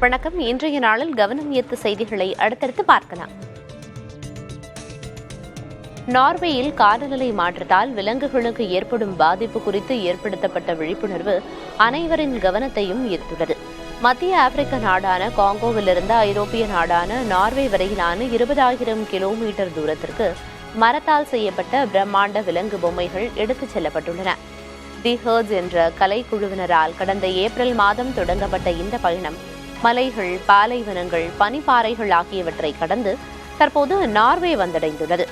வணக்கம். இன்றைய நாளில் கவனம் ஈர்த்த செய்திகளை அடுத்தடுத்து பார்க்கலாம். நார்வேயில் காலநிலை மாற்றத்தால் விலங்குகளுக்கு ஏற்படும் பாதிப்பு குறித்து ஏற்படுத்தப்பட்ட விழிப்புணர்வு அனைவரின் கவனத்தையும் ஈர்த்துள்ளது. மத்திய ஆப்பிரிக்க நாடான காங்கோவிலிருந்து ஐரோப்பிய நாடான நார்வே வரையிலான 20,000 கிலோமீட்டர் தூரத்திற்கு மரத்தால் செய்யப்பட்ட பிரம்மாண்ட விலங்கு பொம்மைகள் எடுத்துச் செல்லப்பட்டுள்ளன. தி ஹர்ட்ஸ் என்ற கலைக்குழுவினரால் கடந்த ஏப்ரல் மாதம் தொடங்கப்பட்ட இந்த பயணம் மலைகள், பாலைவனங்கள், பனிப்பாறைகள் ஆகியவற்றை கடந்து தற்போது நார்வே வந்தடைந்துள்ளது.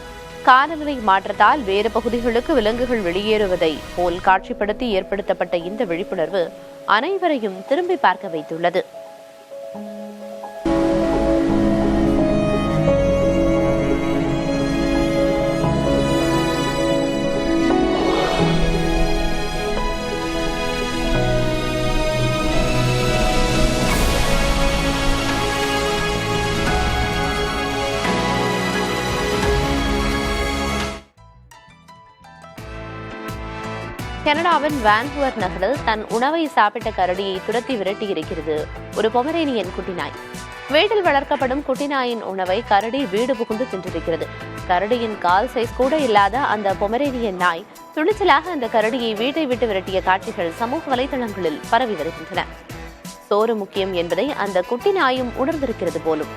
காலநிலை மாற்றத்தால் வேறு பகுதிகளுக்கு விலங்குகள் வெளியேறுவதை போல் காட்சிப்படுத்தி ஏற்படுத்தப்பட்ட இந்த விழிப்புணர்வு அனைவரையும் திரும்பி பார்க்க வைத்துள்ளது. கனடாவின் வான்கூவர் நகரில் தன் உணவை சாப்பிட்ட கரடியை துரத்தி விரட்டியிருக்கிறது ஒரு பொமரேனியன் குட்டிநாய். வீட்டில் வளர்க்கப்படும் குட்டிநாயின் உணவை கரடி வீடு புகுந்து தின்றிருக்கிறது. கரடியின் கால் சைஸ் கூட இல்லாத அந்த பொமரேனியன் நாய் துணிச்சலாக அந்த கரடியை வீட்டை விட்டு விரட்டிய காட்சிகள் சமூக வலைதளங்களில் பரவி வருகின்றன. சோறு முக்கியம் என்பதை அந்த குட்டி நாயும் உணர்ந்திருக்கிறது போலும்.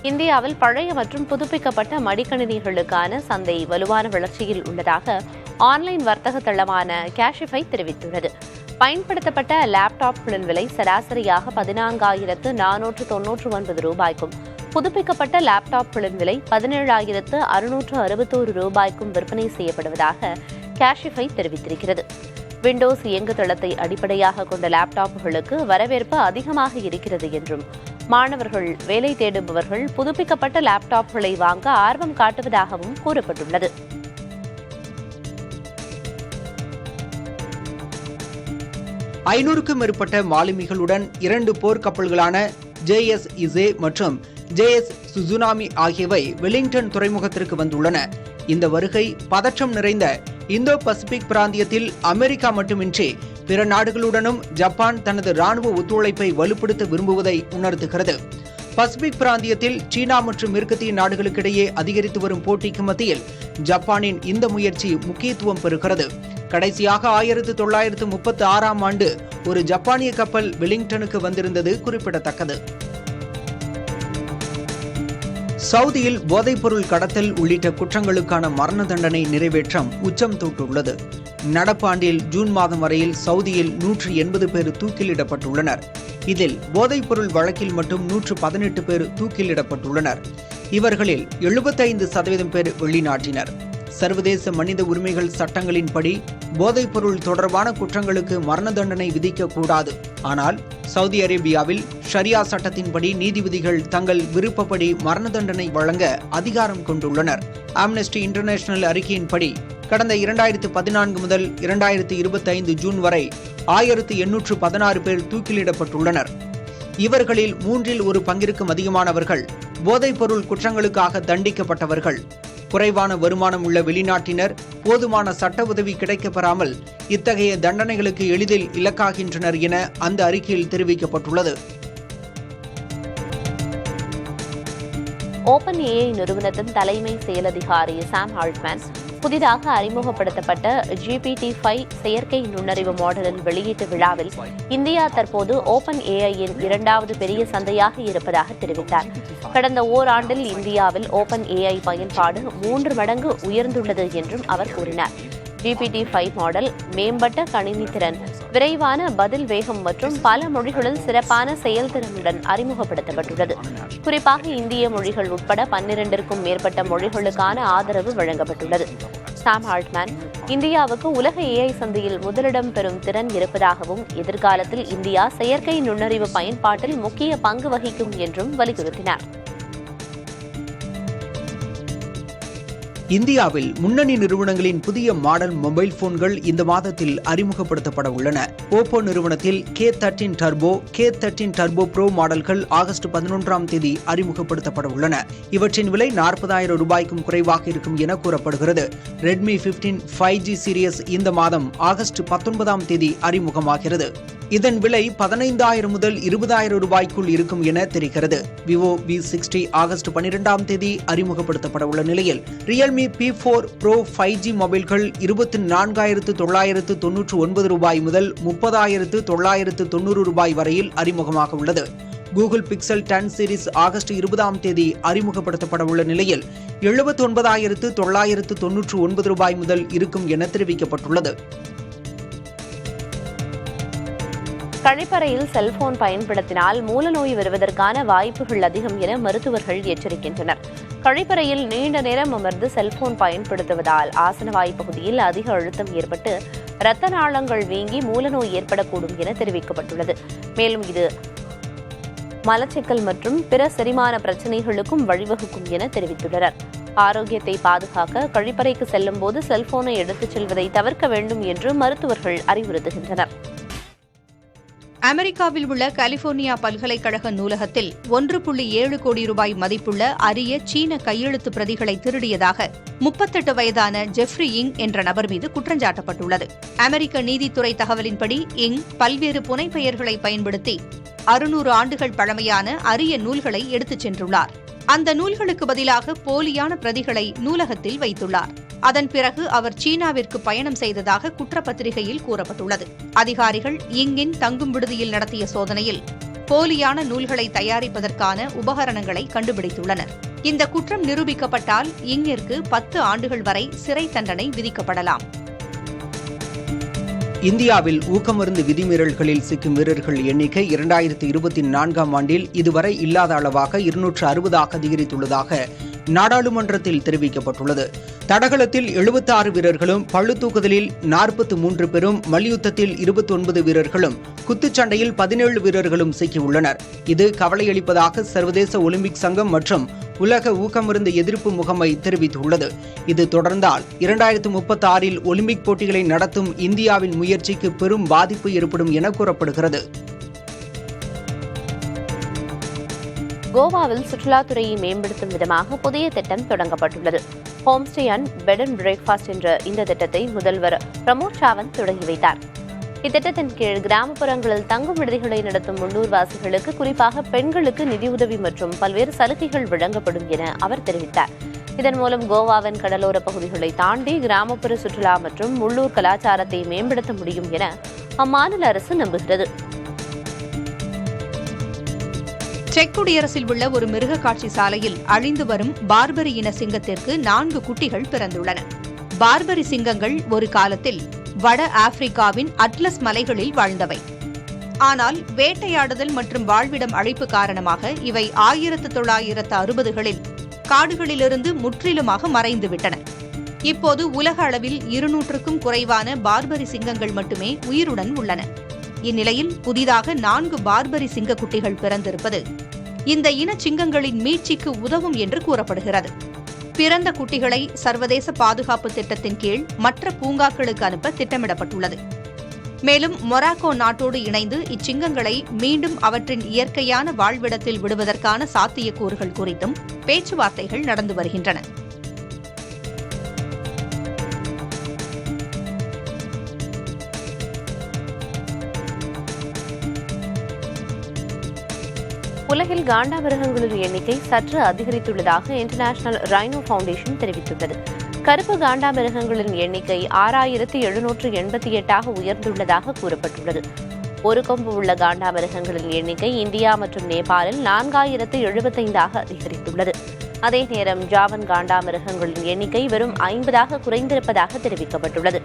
இந்தியாவில் பழைய மற்றும் புதுப்பிக்கப்பட்ட மடிக்கணினிகளுக்கான சந்தை வலுவான வளர்ச்சியில் உள்ளதாக ஆன்லைன் வர்த்தக தளமான கேஷிஃபை தெரிவித்துள்ளது. பயன்படுத்தப்பட்ட லேப்டாப்களின் விலை சராசரியாக 14,499 ரூபாய்க்கும், புதுப்பிக்கப்பட்ட லேப்டாப்களின் விலை 17,661 ரூபாய்க்கும் விற்பனை செய்யப்படுவதாக கேஷிஃபை தெரிவித்திருக்கிறது. விண்டோஸ் இயங்குதளத்தை அடிப்படையாக கொண்ட லேப்டாப்புகளுக்கு வரவேற்பு அதிகமாக இருக்கிறது என்றும், மாணவர்கள், வேலை தேடுபவர்கள் புதுப்பிக்கப்பட்ட லேப்டாப்களை வாங்க ஆர்வம் காட்டுவதாகவும் கூறப்பட்டுள்ளது. ஐநூறுக்கும் மேற்பட்ட மாலுமிகளுடன் 2 போர்க்கப்பல்களான JS இசே மற்றும் JS சுசுனாமி ஆகியவை வெலிங்டன் துறைமுகத்திற்கு வந்துள்ளன. இந்த வருகை பதற்றம் நிறைந்த இந்தோ பசிபிக் பிராந்தியத்தில் அமெரிக்கா மட்டுமின்றி பிற நாடுகளுடனும் ஜப்பான் தனது ராணுவ ஒத்துழைப்பை வலுப்படுத்த விரும்புவதை உணர்த்துகிறது. பசிபிக் பிராந்தியத்தில் சீனா மற்றும் மேற்கத்திய நாடுகளுக்கிடையே அதிகரித்து வரும் போட்டிக்கு மத்தியில் ஜப்பானின் இந்த முயற்சி முக்கியத்துவம் பெறுகிறது. கடைசியாக 1936ஆம் ஆண்டு ஒரு ஜப்பானிய கப்பல் வெலிங்டனுக்கு வந்திருந்தது குறிப்பிடத்தக்கது. சவுதியில் போதைப்பொருள் கடத்தல் உள்ளிட்ட குற்றங்களுக்கான மரண தண்டனை நிறைவேற்றம் உச்சம் தொட்டுள்ளது. நடப்பாண்டில் ஜூன் மாதம் வரையில் சவுதியில் 180 பேர் தூக்கிலிடப்பட்டுள்ளனர். இதில் போதைப்பொருள் வழக்கில் மட்டும் 118 பேர் தூக்கிலிடப்பட்டுள்ளனர். இவர்களில் 75% பேர் வெளிநாட்டினர். சர்வதேச மனித உரிமைகள் சட்டங்களின்படி போதைப்பொருள் தொடர்பான குற்றங்களுக்கு மரண தண்டனை விதிக்கக்கூடாது. ஆனால் சவுதி அரேபியாவில் ஷரியா சட்டத்தின்படி நீதிபதிகள் தங்கள் விருப்பப்படி மரண தண்டனை வழங்க அதிகாரம் கொண்டுள்ளனர். ஆம்னஸ்டி இன்டர்நேஷனல் அறிக்கையின்படி கடந்த 2014 முதல் 2025 ஜூன் வரை 1816 பேர் தூக்கிலிடப்பட்டுள்ளனர். இவர்களில் 1/3 பங்கிற்கும் அதிகமானவர்கள் போதைப்பொருள் குற்றங்களுக்காக தண்டிக்கப்பட்டவர்கள். குறைவான வருமானம் உள்ள வெளிநாட்டினர் போதுமான சட்ட உதவி கிடைக்கப்பெறாமல் இத்தகைய தண்டனைகளுக்கு எளிதில் இலக்காகின்றனர் என அந்த அறிக்கையில் தெரிவிக்கப்பட்டுள்ளது. ஓபன் ஏஐ நிறுவனத்தின் தலைமை செயலதிகாரி சாம் ஆல்ட்மேன் புதிதாக அறிமுகப்படுத்தப்பட்ட GPT-5 செயற்கை நுண்ணறிவு மாடலின் வெளியீட்டு விழாவில் இந்தியா தற்போது ஓபன் ஏஐயின் 2வது பெரிய சந்தையாக இருப்பதாக தெரிவித்தார். கடந்த ஓராண்டில் இந்தியாவில் ஓபன் ஏஐ பயன்பாடு 3 மடங்கு உயர்ந்துள்ளது என்றும் அவர் கூறினார். GPT-5 மாடல் மேம்பட்ட கணினி திறன், விரைவான பதில் வேகம் மற்றும் பல மொழிகளில் சிறப்பான செயல்திறனுடன் அறிமுகப்படுத்தப்பட்டுள்ளது. குறிப்பாக இந்திய மொழிகள் உட்பட 12க்கும் மேற்பட்ட மொழிகளுக்கான ஆதரவு வழங்கப்பட்டுள்ளது. சாம் ஆல்ட்மேன் இந்தியாவுக்கு உலக ஏஐ சந்தையில் முதலிடம் பெறும் திறன் இருப்பதாகவும், எதிர்காலத்தில் இந்தியா செயற்கை நுண்ணறிவு பயன்பாட்டில் முக்கிய பங்கு வகிக்கும் என்றும் வலியுறுத்தினார். இந்தியாவில் முன்னணி நிறுவனங்களின் புதிய மாடல் மொபைல் போன்கள் இந்த மாதத்தில் அறிமுகப்படுத்தப்பட உள்ளன. ஓப்போ நிறுவனத்தில் K13 turbo, K13 turbo bro மாடல்கள் ஆகஸ்ட் 11ஆம் தேதி அறிமுகப்படுத்தப்பட உள்ளன. இவற்றின் விலை 40,000 ரூபாய்க்கும் குறைவாக இருக்கும் என கூறப்படுகிறது. ரெட்மி 15 5G சீரியஸ் இந்த மாதம் ஆகஸ்ட் 19ஆம் தேதி அறிமுகமாகிறது. இதன் விலை 15,000 முதல் 20,000 ரூபாய்க்குள் இருக்கும் என தெரிகிறது. விவோ V60 ஆகஸ்ட் 12ஆம் தேதி அறிமுகப்படுத்தப்பட உள்ள நிலையில் ரியல்மி P4 Pro 5G மொபைல்கள் 24,999 ரூபாய் முதல் 30,990 ரூபாய் வரையில் அறிமுகமாக உள்ளது. கூகுள் பிக்சல் 10 சீரிஸ் ஆகஸ்ட் 20ஆம் தேதி அறிமுகப்படுத்தப்பட உள்ள நிலையில் 79,999 ரூபாய் முதல் இருக்கும் என தெரிவிக்கப்பட்டுள்ளது. கழிப்பறையில் செல்போன் பயன்படுத்தினால் மூலநோய் வருவதற்கான வாய்ப்புகள் அதிகம் என மருத்துவர்கள் எச்சரிக்கின்றனர். கழிப்பறையில் நீண்ட நேரம் அமர்ந்து செல்போன் பயன்படுத்துவதால் ஆசனவாய் பகுதியில் அதிக அழுத்தம் ஏற்பட்டு இரத்த நாளங்கள் வீங்கி மூலநோய் ஏற்படக்கூடும் என தெரிவிக்கப்பட்டுள்ளது. மேலும் இது மலச்சிக்கல் மற்றும் பிற செரிமான பிரச்சினைகளுக்கும் வழிவகுக்கும் என தெரிவித்துள்ளனர். ஆரோக்கியத்தை பாதுகாக்க கழிப்பறைக்கு செல்லும் போது செல்போனை எடுத்துச் செல்வதை தவிர்க்க வேண்டும் என்று மருத்துவர்கள் அறிவுறுத்துகின்றனர். அமெரிக்காவில் உள்ள கலிபோர்னியா பல்கலைக்கழக நூலகத்தில் 1.7 கோடி ரூபாய் மதிப்புள்ள அரிய சீன கையெழுத்து பிரதிகளை திருடியதாக 38 வயதான ஜெஃப்ரி இங் என்ற நபர் மீது குற்றஞ்சாட்டப்பட்டுள்ளது. அமெரிக்க நீதித்துறை தகவலின்படி இங் பல்வேறு புனைப்பெயர்களை பயன்படுத்தி 600 ஆண்டுகள் பழமையான அரிய நூல்களை எடுத்துச் சென்றுள்ளார். அந்த நூல்களுக்கு பதிலாக போலியான பிரதிகளை நூலகத்தில் வைத்துள்ளார். அதன் பிறகு அவர் சீனாவிற்கு பயணம் செய்ததாக குற்றப்பத்திரிகையில் கூறப்பட்டுள்ளது. அதிகாரிகள் இங்கின் தங்கும் விடுதியில் நடத்திய சோதனையில் போலியான நூல்களை தயாரிப்பதற்கான உபகரணங்களை கண்டுபிடித்துள்ளனர். இந்த குற்றம் நிரூபிக்கப்பட்டால் இங்கிற்கு 10 ஆண்டுகள் வரை சிறை தண்டனை விதிக்கப்படலாம். இந்தியாவில் ஊக்கமருந்து விதிமீறல்களில் சிக்கும் வீரர்கள் எண்ணிக்கை 2024ஆம் ஆண்டில் இதுவரை இல்லாத அளவாக 260ஆக அதிகரித்துள்ளதாக நாடாளுமன்றத்தில் தெரிவிக்கப்பட்டுள்ளது. தடகளத்தில் 76 வீரர்களும், பளுதூக்குதலில் 43 பேரும், மல்யுத்தத்தில் 29 வீரர்களும், குத்துச்சண்டையில் 17 வீரர்களும் சிக்கியுள்ளனர். இது கவலையளிப்பதாக சர்வதேச ஒலிம்பிக் சங்கம் மற்றும் உலக ஊக்கமருந்து எதிர்ப்பு முகமை தெரிவித்துள்ளது. இது தொடர்ந்தால் 2036இல் ஒலிம்பிக் போட்டிகளை நடத்தும் இந்தியாவின் முயற்சிக்கு பெரும் பாதிப்பு ஏற்படும் என கூறப்படுகிறது. கோவாவில் சுற்றுலாத்துறையை மேம்படுத்தும் விதமாக புதிய திட்டம் தொடங்கப்பட்டுள்ளது. Homestay and bed and breakfast என்ற இந்த திட்டத்தை முதல்வர் பிரமோத் சாவந்த் தொடங்கி வைத்தார். இத்திட்டத்தின் கீழ் கிராமப்புறங்களில் தங்கும் விடுதிகளை நடத்தும் உள்ளூர்வாசிகளுக்கு, குறிப்பாக பெண்களுக்கு நிதியுதவி மற்றும் பல்வேறு சலுகைகள் வழங்கப்படும் என அவர் தெரிவித்தார். இதன் மூலம் கோவாவின் கடலோர பகுதிகளை தாண்டி கிராமப்புற சுற்றுலா மற்றும் உள்ளூர் கலாச்சாரத்தை மேம்படுத்த முடியும் என அம்மாநில அரசு நம்புகிறது. செக் குடியரசில் உள்ள ஒரு மிருக காட்சி சாலையில் அழிந்து வரும் பார்பரி இன சிங்கத்திற்கு 4 குட்டிகள் பிறந்துள்ளன. பார்பரி சிங்கங்கள் ஒரு காலத்தில் வட ஆப்பிரிக்காவின் அட்லஸ் மலைகளில் வாழ்ந்தவை. ஆனால் வேட்டையாடுதல் மற்றும் வாழ்விடம் அழிப்பு காரணமாக இவை 1960களில் காடுகளிலிருந்து முற்றிலுமாக மறைந்துவிட்டன. இப்போது உலக அளவில் 200க்கும் குறைவான பார்பரி சிங்கங்கள் மட்டுமே உயிருடன் உள்ளன. இந்நிலையில் புதிதாக 4 பார்பரி சிங்கக்குட்டிகள் பிறந்திருப்பது இந்த இன சிங்கங்களின் மீட்சிக்கு உதவும் என்று கூறப்படுகிறது. பிறந்த குட்டிகளை சர்வதேச பாதுகாப்பு திட்டத்தின் கீழ் மற்ற பூங்காக்களுக்கு அனுப்ப திட்டமிடப்பட்டுள்ளது. மேலும் மொராக்கோ நாட்டோடு இணைந்து இச்சிங்கங்களை மீண்டும் அவற்றின் இயற்கையான வாழ்விடத்தில் விடுவதற்கான சாத்தியக்கூறுகள் குறித்தும் பேச்சுவார்த்தைகள் நடந்து வருகின்றன. உலகில் காண்டாமிருகங்களின் எண்ணிக்கை சற்று அதிகரித்துள்ளதாக இன்டர்நேஷனல் ரைனோ ஃபவுண்டேஷன் தெரிவித்துள்ளது. கருப்பு காண்டாமிருகங்களின் எண்ணிக்கை 6,788ஆக உயர்ந்துள்ளதாக கூறப்பட்டுள்ளது. ஒரு கொம்பு உள்ள காண்டாமிருகங்களின் எண்ணிக்கை இந்தியா மற்றும் நேபாளில் 4,075ஆக அதிகரித்துள்ளது. அதே நேரம் ஜாவன் காண்டாமிருகங்களின் எண்ணிக்கை வெறும் 50ஆக குறைந்திருப்பதாக தெரிவிக்கப்பட்டுள்ளது.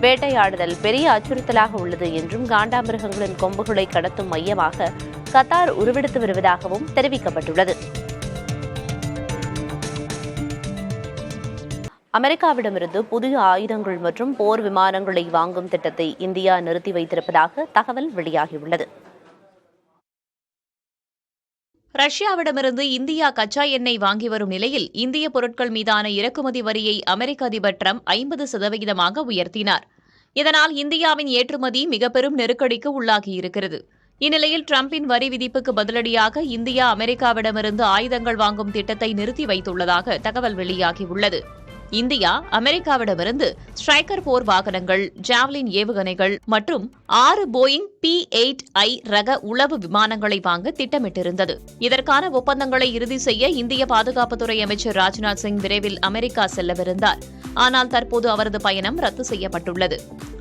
வேட்டையாடுதல் பெரிய அச்சுறுத்தலாக உள்ளது என்றும் காண்டாமிருகங்களின் கொம்புகளை கடத்தும் மையமாக கத்தார் உருவெடுத்து வருவதாகவும் தெரிவிக்கப்பட்டுள்ளது. அமெரிக்காவிடமிருந்து புதிய ஆயுதங்கள் மற்றும் போர் விமானங்களை வாங்கும் திட்டத்தை இந்தியா நிறுத்தி வைத்திருப்பதாக தகவல் வெளியாகியுள்ளது. ரஷ்யாவிடமிருந்து இந்தியா கச்சா எண்ணெய் வாங்கி வரும் நிலையில் இந்திய பொருட்கள் மீதான இறக்குமதி வரியை அமெரிக்க அதிபர் டிரம்ப் 50% உயர்த்தினார். இதனால் இந்தியாவின் ஏற்றுமதி மிக பெரும் நெருக்கடிக்கு உள்ளாகியிருக்கிறது. இந்நிலையில் டிரம்பின் வரி விதிப்புக்கு பதிலடியாக இந்தியா அமெரிக்காவிடமிருந்து ஆயுதங்கள் வாங்கும் திட்டத்தை நிறுத்தி வைத்துள்ளதாக தகவல் வெளியாகியுள்ளது. இந்தியா அமெரிக்காவிடமிருந்து ஸ்ட்ரைக்கர் போர் வாகனங்கள், ஜாவ்லின் ஏவுகணைகள் மற்றும் 6 போயிங் P-8I ரக உளவு விமானங்களை வாங்க திட்டமிட்டிருந்தது. இதற்கான ஒப்பந்தங்களை இறுதி செய்ய இந்திய பாதுகாப்புத்துறை அமைச்சர் ராஜ்நாத் சிங் விரைவில் அமெரிக்கா செல்லவிருந்தார். ஆனால் தற்போது அவரது பயணம் ரத்து செய்யப்பட்டுள்ளது.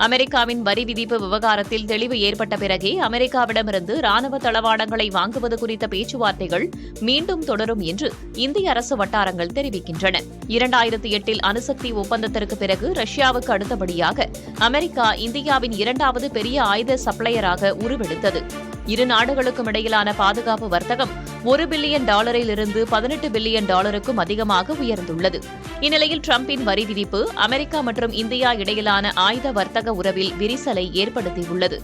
அமெரிக்காவின் வரி விதிப்பு விவகாரத்தில் தெளிவு ஏற்பட்ட பிறகே அமெரிக்காவிடமிருந்து ராணுவ தளவாடங்களை வாங்குவது குறித்த பேச்சுவார்த்தைகள் மீண்டும் தொடரும் என்று இந்திய அரசு வட்டாரங்கள் தெரிவிக்கின்றன. 2008 அணுசக்தி ஒப்பந்தத்திற்கு பிறகு ரஷ்யாவுக்கு அடுத்தபடியாக அமெரிக்கா இந்தியாவின் 2வது பெரிய ஆயுத சப்ளையராக உருவெடுத்தது. இரு நாடுகளுக்கும் இடையிலான பாதுகாப்பு வர்த்தகம் $1 பில்லியன் இருந்து $18 பில்லியன் அதிகமாக உயர்ந்துள்ளது. இந்நிலையில் டிரம்பின் வரி விதிப்பு அமெரிக்கா மற்றும் இந்தியா இடையிலான ஆயுத வர்த்தக உறவில் விரிசலை ஏற்படுத்தியுள்ளது.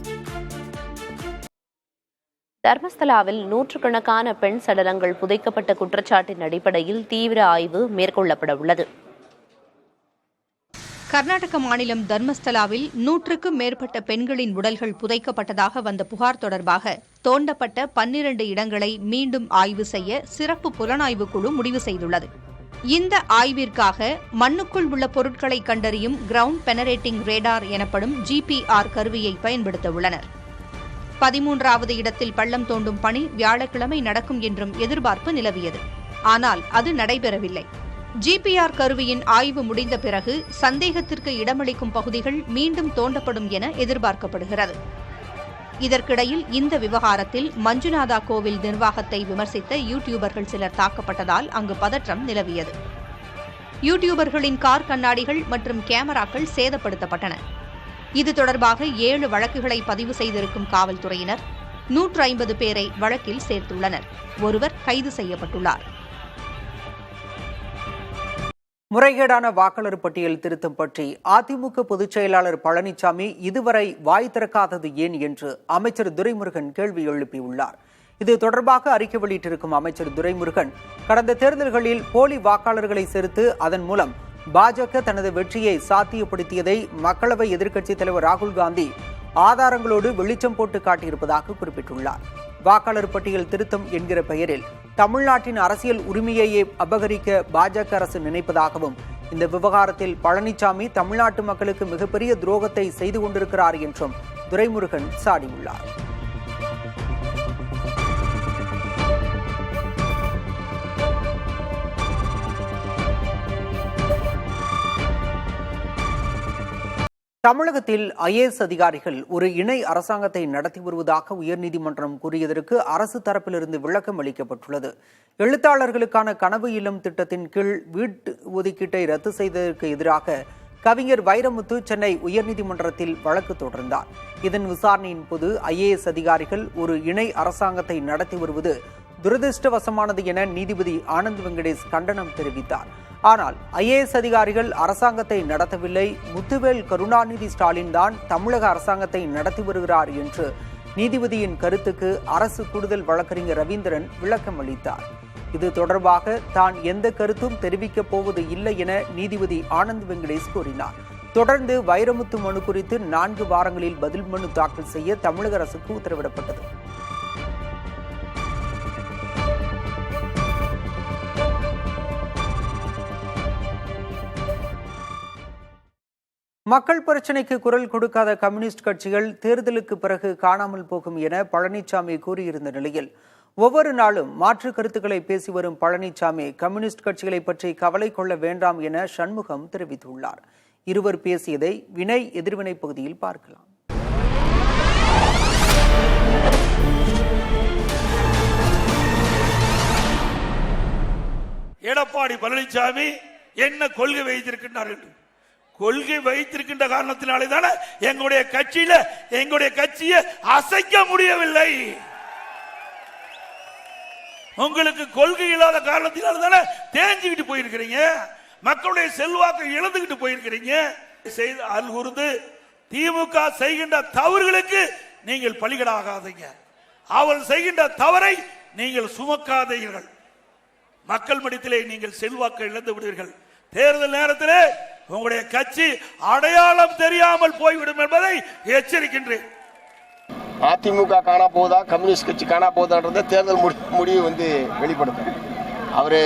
தர்மஸ்தலாவில் நூற்றுக்கணக்கான பெண் சடலங்கள் புதைக்கப்பட்ட குற்றச்சாட்டின் அடிப்படையில் தீவிர ஆய்வு மேற்கொள்ளப்பட உள்ளது. கர்நாடக மாநிலம் தர்மஸ்தலாவில் 100க்கும் மேற்பட்ட பெண்களின் உடல்கள் புதைக்கப்பட்டதாக வந்த புகார் தொடர்பாக தோண்டப்பட்ட 12 இடங்களை மீண்டும் ஆய்வு செய்ய சிறப்பு புலனாய்வு குழு முடிவு செய்துள்ளது. இந்த ஆய்விற்காக மண்ணுக்குள் உள்ள பொருட்களை கண்டறியும் கிரவுண்ட் பெனரேட்டிங் ரேடார் எனப்படும் GPR கருவியை பயன்படுத்த உள்ளனர். 13வது இடத்தில் பள்ளம் தோண்டும் பணி வியாழக்கிழமை நடக்கும் என்றும் எதிர்பார்ப்பு நிலவியது. ஆனால் அது நடைபெறவில்லை. GPR கருவியின் ஆய்வு முடிந்த பிறகு சந்தேகத்திற்கு இடமளிக்கும் பகுதிகள் மீண்டும் தோண்டப்படும் என எதிர்பார்க்கப்படுகிறது. இதற்கிடையில் இந்த விவகாரத்தில் மஞ்சுநாதா கோவில் நிர்வாகத்தை விமர்சித்த யூடியூபர்கள் சிலர் தாக்கப்பட்டதால் அங்கு பதற்றம் நிலவியது. யூடியூபர்களின் கார் கண்ணாடிகள் மற்றும் கேமராக்கள் சேதப்படுத்தப்பட்டன. இது தொடர்பாக 7 வழக்குகளை பதிவு செய்திருக்கும் காவல்துறையினர் 150 பேரை வழக்கில் சேர்த்துள்ளனர். ஒருவர் கைது செய்யப்பட்டுள்ளார். முறைகேடான வாக்காளர் பட்டியல் திருத்தம் பற்றி அதிமுக பொதுச் செயலாளர் பழனிசாமி இதுவரை வாய் திறக்காதது ஏன் என்று அமைச்சர் துரைமுருகன் கேள்வி எழுப்பியுள்ளார். இது தொடர்பாக அறிக்கை வெளியிட்டிருக்கும் அமைச்சர் துரைமுருகன், கடந்த தேர்தல்களில் போலி வாக்காளர்களை சேர்த்து அதன் மூலம் பாஜக தனது வெற்றியை சாத்தியப்படுத்தியதை மக்களவை எதிர்க்கட்சித் தலைவர் ராகுல் காந்தி ஆதாரங்களோடு வெளிச்சம் போட்டு காட்டியிருப்பதாக குறிப்பிட்டுள்ளார். வாக்காளர் பட்டியல் திருத்தம் என்கிற பெயரில் தமிழ்நாட்டின் அரசியல் உரிமையையே அபகரிக்க பாஜக அரசு நினைப்பதாகவும், இந்த விவகாரத்தில் பழனிசாமி தமிழ்நாட்டு மக்களுக்கு மிகப்பெரிய துரோகத்தை செய்து கொண்டிருக்கிறார் என்றும் துரைமுருகன் சாடியுள்ளார். தமிழகத்தில் IAS அதிகாரிகள் ஒரு இணை அரசாங்கத்தை நடத்தி வருவதாக உயர்நீதிமன்றம் கூறியதற்கு அரசு தரப்பிலிருந்து விளக்கம் அளிக்கப்பட்டுள்ளது. எழுத்தாளர்களுக்கான கனவு இல்லம் திட்டத்தின் கீழ் வீட்டு ஒதுக்கீட்டை ரத்து செய்ததற்கு எதிராக கவிஞர் வைரமுத்து சென்னை உயர்நீதிமன்றத்தில் வழக்கு தொடர்ந்தார். இதன் விசாரணையின் போது IAS அதிகாரிகள் ஒரு இணை அரசாங்கத்தை நடத்தி வருவது துரதிருஷ்டவசமானது என நீதிபதி ஆனந்த் வெங்கடேஷ் கண்டனம் தெரிவித்தார். ஆனால் IAS அதிகாரிகள் அரசாங்கத்தை நடத்தவில்லை, முத்துவேல் கருணாநிதி ஸ்டாலின் தான் தமிழக அரசாங்கத்தை நடத்தி வருகிறார் என்று நீதிபதியின் கருத்துக்கு அரசு கூடுதல் வழக்கறிஞர் ரவீந்திரன் விளக்கம் அளித்தார். இது தொடர்பாக தான் எந்த கருத்தும் தெரிவிக்கப் போவது இல்லை என நீதிபதி ஆனந்த் வெங்கடேஷ் கூறினார். தொடர்ந்து வைரமுத்து மனு குறித்து 4 வாரங்களில் பதில் மனு தாக்கல் செய்ய தமிழக அரசுக்கு உத்தரவிடப்பட்டது. மக்கள் பிரச்சினைக்கு குரல் கொடுக்காத கம்யூனிஸ்ட் கட்சிகள் தேர்தலுக்கு பிறகு காணாமல் போகும் என பழனிசாமி கூறியிருந்த நிலையில் ஒவ்வொரு நாளும் மாற்று கருத்துக்களை பேசி வரும் பழனிசாமி கம்யூனிஸ்ட் கட்சிகளை பற்றி கவலை கொள்ள வேண்டாம் என சண்முகம் தெரிவித்துள்ளார். இருவர் பேசியதை வினை எதிர்வினை பகுதியில் பார்க்கலாம். எடப்பாடி பழனிசாமி என்ன கொள்கை வைத்திருக்கின்றார் என்று கொள்கை வைத்திருக்கின்ற காரணத்தினாலே தானே எங்களுடைய கட்சியை அசைக்க முடியவில்லை. உங்களுக்கு கொள்கை இல்லாத காரணத்தினால தானே தேஞ்சிக்கிட்டு போயிருக்கிறீங்க, மக்களுடைய செல்வாக்கை இழந்துகிட்டு போயிருக்கிறீங்க. அருள் கூர்ந்து திமுக செய்கின்ற தவறுகளுக்கு நீங்கள் பலிகடாகாதீங்க. அவள் செய்கின்ற தவறை நீங்கள் சுமக்காதீர்கள். மக்கள் மத்தியிலே நீங்கள் செல்வாக்கு இழந்து விடுவீர்கள். தேர்தல் நேரத்திலே உங்களுடைய கட்சி அடையாளம் தெரியாமல் போய்விடும் என்பதை எச்சரிக்கின்றேன். அதிமுக காணா போதா, கம்யூனிஸ்ட் கட்சி காணா போதான்றத தேர்தல் முடிவு வெளிப்படுத்தும். அவர்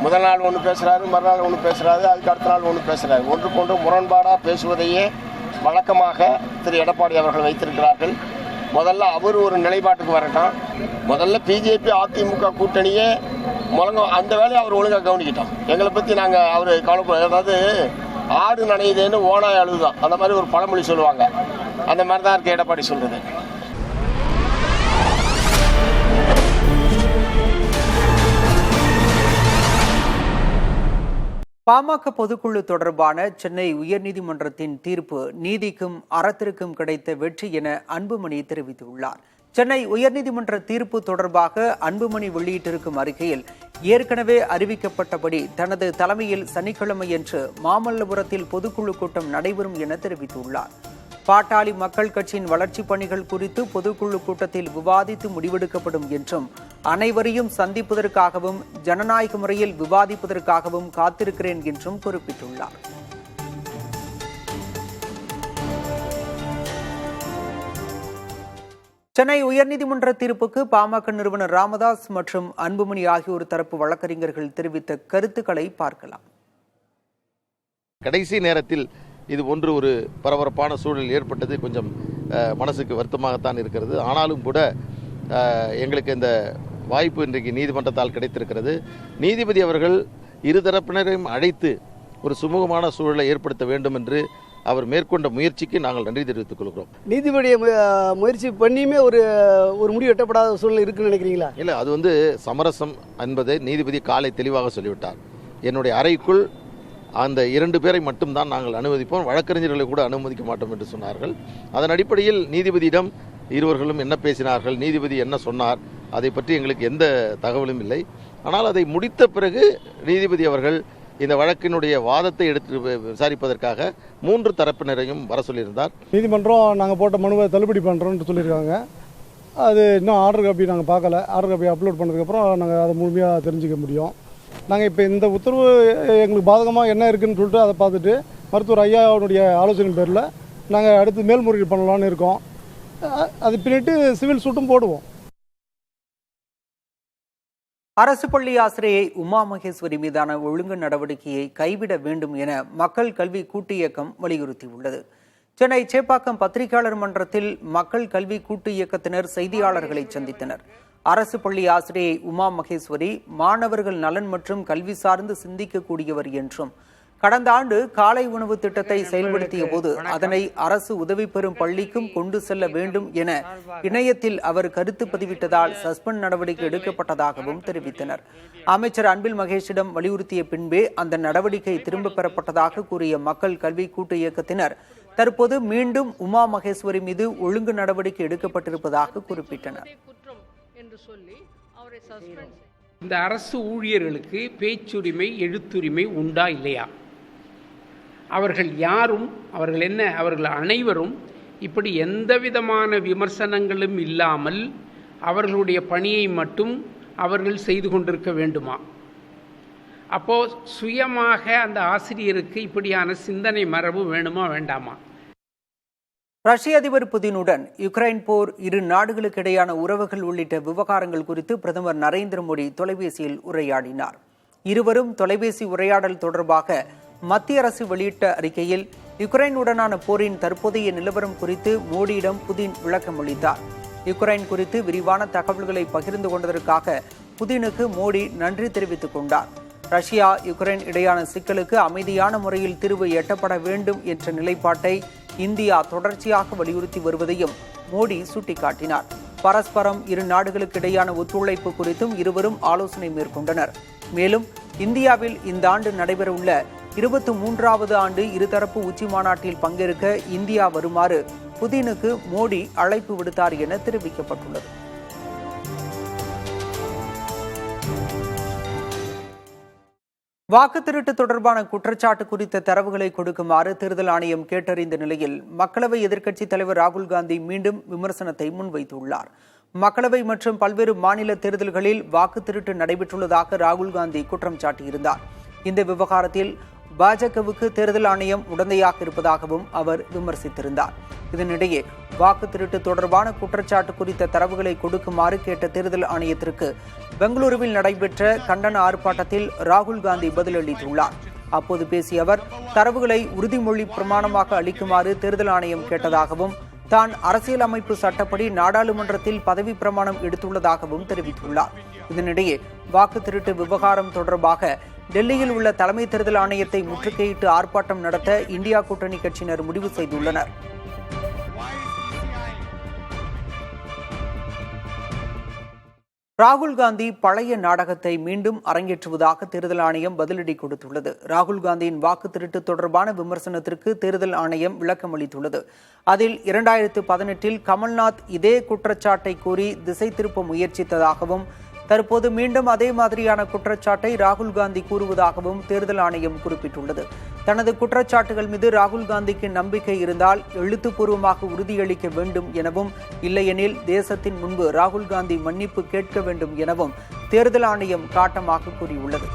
முதல் நாள் ஒன்று பேசுகிறாரு, மறுநாள் ஒன்று பேசுகிறாரு, அதுக்கு அடுத்த நாள் ஒன்று பேசுகிறாரு. ஒன்றுக்கொன்று முரண்பாடாக பேசுவதையே வழக்கமாக திரு எடப்பாடி அவர்கள் வைத்திருக்கிறார்கள். முதல்ல அவர் ஒரு நிலைப்பாட்டுக்கு வரட்டும். முதல்ல பிஜேபி அதிமுக கூட்டணியே அந்த வேலையை அவர் ஒழுங்காக கவனிக்கிட்டோம். எங்களை பற்றி நாங்கள் அவர் கவலைப்பட, அதாவது ஆடு நனையுதுன்னு ஓனாய் அழுதுதான், அந்த மாதிரி ஒரு பழமொழி சொல்லுவாங்க. அந்த மாதிரி தான் இருக்கு எடப்பாடி சொல்றது. பாமக பொதுக்குழு தொடர்பான சென்னை உயர்நீதிமன்றத்தின் தீர்ப்பு நீதிக்கும் அறத்திற்கும் கிடைத்த வெற்றி என அன்புமணி தெரிவித்துள்ளார். சென்னை உயர்நீதிமன்ற தீர்ப்பு தொடர்பாக அன்புமணி வெளியிட்டிருக்கும் அறிக்கையில் ஏற்கனவே அறிவிக்கப்பட்டபடி தனது தலைமையில் சனிக்கிழமையன்று மாமல்லபுரத்தில் பொதுக்குழு கூட்டம் நடைபெறும் என தெரிவித்துள்ளார். பாட்டாளி மக்கள் கட்சியின் வளர்ச்சிப் பணிகள் குறித்து பொதுக்குழு கூட்டத்தில் விவாதித்து முடிவெடுக்கப்படும் என்றும், அனைவரையும் சந்திப்பதற்காகவும் ஜனநாயக முறையில் விவாதிப்பதற்காகவும் காத்திருக்கிறேன் என்றும் குறிப்பிட்டுள்ளார். சென்னை உயர்நீதிமன்ற தீர்ப்புக்கு பாமக நிறுவனர் ராமதாஸ் மற்றும் அன்புமணி ஆகியோர் தரப்பு வழக்கறிஞர்கள் தெரிவித்த கருத்துக்களை பார்க்கலாம். கடைசி நேரத்தில் இது ஒன்று ஒரு பரபரப்பான சூழல் ஏற்பட்டது கொஞ்சம் மனசுக்கு வருத்தமாகத்தான் இருக்கிறது. ஆனாலும் கூட எங்களுக்கு இந்த வாய்ப்பு இன்றைக்கு நீதிமன்றத்தால் கிடைத்திருக்கிறது. நீதிபதி அவர்கள் இருதரப்பினரையும் அழைத்து ஒரு சுமூகமான சூழலை ஏற்படுத்த வேண்டும் என்று அவர் மேற்கொண்ட முயற்சிக்கு நாங்கள் நன்றி தெரிவித்துக் கொள்கிறோம். நீதிபதியை முயற்சி பண்ணியுமே ஒரு முடிவு எட்டப்படாத சூழல் இருக்குன்னு நினைக்கிறீங்களா? இல்லை, அது சமரசம் என்பதை நீதிபதி காலை தெளிவாக சொல்லிவிட்டார். என்னுடைய அறைக்குள் அந்த 2 பேரை மட்டும்தான் நாங்கள் அனுமதிப்போம், வழக்கறிஞர்களை கூட அனுமதிக்க மாட்டோம் என்று சொன்னார்கள். அதன் அடிப்படையில் நீதிபதியிடம் இருவர்களும் என்ன பேசினார்கள், நீதிபதி என்ன சொன்னார், அதை பற்றி எங்களுக்கு எந்த தகவலும் இல்லை. ஆனால் அதை முடித்த பிறகு நீதிபதி அவர்கள் இந்த வழக்கினுடைய வாதத்தை எடுத்து விசாரிப்பதற்காக 3 தரப்பினரையும் வர சொல்லியிருந்தார். நீதிமன்றம் நாங்கள் போட்ட மனுவை தள்ளுபடி பண்ணுறோன்னு சொல்லியிருக்காங்க. அது இன்னும் ஆர்டர் காப்பி நாங்கள் பார்க்கல. ஆர்டர் காப்பி அப்லோட் பண்ணதுக்கப்புறம் நாங்கள் அதை முழுமையாக தெரிஞ்சுக்க முடியும். நாங்கள் இப்போ இந்த உத்தரவு எங்களுக்கு பாதகமாக என்ன இருக்குதுன்னு சொல்லிட்டு அதை பார்த்துட்டு மருத்துவர் ஐயாவுடைய ஆலோசனை பேரில் நாங்கள் அடுத்து மேல்முறையீடு பண்ணலான்னு இருக்கோம். அது பின்னிட்டு சிவில் சூட்டும் போடுவோம். அரசு பள்ளி ஆசிரியை உமா மகேஸ்வரி மீதான ஒழுங்கு நடவடிக்கையை கைவிட வேண்டும் என மக்கள் கல்வி கூட்டு இயக்கம் வலியுறுத்தியுள்ளது. சென்னை சேப்பாக்கம் பத்திரிகையாளர் மன்றத்தில் மக்கள் கல்வி கூட்டு இயக்கத்தினர் செய்தியாளர்களை சந்தித்தனர். அரசு பள்ளி ஆசிரியை உமா மகேஸ்வரி மாணவர்கள் நலன் மற்றும் கல்வி சார்ந்து சிந்திக்கக்கூடியவர் என்றும், கடந்த ஆண்டு காலை உணவு திட்டத்தை செயல்படுத்திய போது அதனை அரசு உதவி பெறும் பள்ளிக்கும் கொண்டு செல்ல வேண்டும் என இணையத்தில் அவர் கருத்து பதிவிட்டதால் சஸ்பெண்ட் நடவடிக்கை எடுக்கப்பட்டதாகவும் தெரிவித்தனர். அமைச்சர் அன்பில் மகேஷிடம் வலியுறுத்திய பின்பே அந்த நடவடிக்கை திரும்பப் பெறப்பட்டதாக கூறிய மக்கள் கல்வி கூட்டு இயக்கத்தினர் தற்போது மீண்டும் உமா மகேஸ்வரி மீது ஒழுங்கு நடவடிக்கை எடுக்கப்பட்டிருப்பதாக குறிப்பிட்டனர். இந்த அரசு ஊழியர்களுக்கு பேச்சுரிமை, எழுத்துரிமை உண்டா இல்லையா? அவர்கள் யாரும், அவர்கள் அனைவரும் இப்படி எந்த விதமான விமர்சனங்களும் இல்லாமல் அவர்களுடைய பணியை மட்டும் அவர்கள் செய்து கொண்டிருக்க வேண்டுமா? அப்போ சுயமாக அந்த ஆசிரியருக்கு இப்படியான சிந்தனை மரபு வேணுமா வேண்டாமா? ரஷ்ய அதிபர் புதினுடன் யுக்ரைன் போர், இரு நாடுகளுக்கு இடையான உறவுகள் உள்ளிட்ட விவகாரங்கள் குறித்து பிரதமர் நரேந்திர மோடி தொலைபேசியில் உரையாடினார். இருவரும் தொலைபேசி உரையாடல் தொடர்பாக மத்திய அரசு வெளியிட்ட அறிக்கையில் யுக்ரைனுடனான போரின் தற்போதைய நிலவரம் குறித்து மோடியிடம் புதின் விளக்கம் அளித்தார். யுக்ரைன் குறித்து விரிவான தகவல்களை பகிர்ந்து கொண்டதற்காக புதினுக்கு மோடி நன்றி தெரிவித்துக் கொண்டார். ரஷ்யா யுக்ரைன் இடையான சிக்கலுக்கு அமைதியான முறையில் தீர்வு எட்டப்பட வேண்டும் என்ற நிலைப்பாட்டை இந்தியா தொடர்ச்சியாக வலியுறுத்தி வருவதையும் மோடி சுட்டிக்காட்டினார். பரஸ்பரம் இரு நாடுகளுக்கு இடையான ஒத்துழைப்பு குறித்தும் இருவரும் ஆலோசனை மேற்கொண்டனர். மேலும் இந்தியாவில் இந்த ஆண்டு நடைபெறவுள்ள 23வது ஆண்டு இருதரப்பு உச்சி மாநாட்டில் பங்கேற்க இந்தியா வருமாறு புதினுக்கு மோடி அழைப்பு விடுத்தார் என தெரிவிக்கப்பட்டுள்ளது. வாக்கு திருட்டு தொடர்பான குற்றச்சாட்டு குறித்த தரவுகளை கொடுக்குமாறு தேர்தல் ஆணையம் கேட்டறிந்த நிலையில் மக்களவை எதிர்க்கட்சித் தலைவர் ராகுல் காந்தி மீண்டும் விமர்சனத்தை முன்வைத்துள்ளார். மக்களவை மற்றும் பல்வேறு மாநில தேர்தல்களில் வாக்கு திருட்டு நடைபெற்றுள்ளதாக ராகுல் காந்தி குற்றம் சாட்டியிருந்தார். இந்த விவகாரத்தில் பாஜகவுக்கு தேர்தல் ஆணையம் உடந்தையாக இருப்பதாகவும் அவர் விமர்சித்திருந்தார். இதனிடையே வாக்கு திருட்டு தொடர்பான குற்றச்சாட்டு குறித்த தரவுகளை கொடுக்குமாறு கேட்ட தேர்தல் ஆணையத்திற்கு பெங்களூருவில் நடைபெற்ற கண்டன ஆர்ப்பாட்டத்தில் ராகுல் காந்தி பதிலளித்துள்ளார். அப்போது பேசிய அவர், தரவுகளை உறுதிமொழி பிரமாணமாக அளிக்குமாறு தேர்தல் ஆணையம் கேட்டதாகவும், தான் அரசியலமைப்பு சட்டப்படி நாடாளுமன்றத்தில் பதவி பிரமாணம் எடுத்துள்ளதாகவும் தெரிவித்துள்ளார். இதனிடையே வாக்கு திருட்டு விவகாரம் தொடர்பாக டெல்லியில் உள்ள தலைமை தேர்தல் ஆணையத்தை முற்றுகையிட்டு ஆர்ப்பாட்டம் நடத்த இந்தியா கூட்டணி கட்சியினர் முடிவு செய்துள்ளனர். ராகுல் காந்தி பழைய நாடகத்தை மீண்டும் அரங்கேற்றுவதாக தேர்தல் ஆணையம் பதிலடி கொடுத்துள்ளது. ராகுல் காந்தியின் வாக்கு திருட்டு தொடர்பான விமர்சனத்திற்கு தேர்தல் ஆணையம் விளக்கம் அளித்துள்ளது. அதில் 2018 கமல்நாத் இதே குற்றச்சாட்டை கூறி திசை திருப்ப முயற்சித்ததாகவும், தற்போது மீண்டும் அதே மாதிரியான குற்றச்சாட்டை ராகுல் காந்தி கூறுவதாகவும் தேர்தல் ஆணையம் குறிப்பிட்டுள்ளது. தனது குற்றச்சாட்டுகள் மீது ராகுல் காந்திக்கு நம்பிக்கை இருந்தால் எழுத்துப்பூர்வமாக உறுதியளிக்க வேண்டும் எனவும், இல்லையெனில் தேசத்தின் முன்பு ராகுல் காந்தி மன்னிப்பு கேட்க வேண்டும் எனவும் தேர்தல் ஆணையம் காட்டமாக கூறியுள்ளது.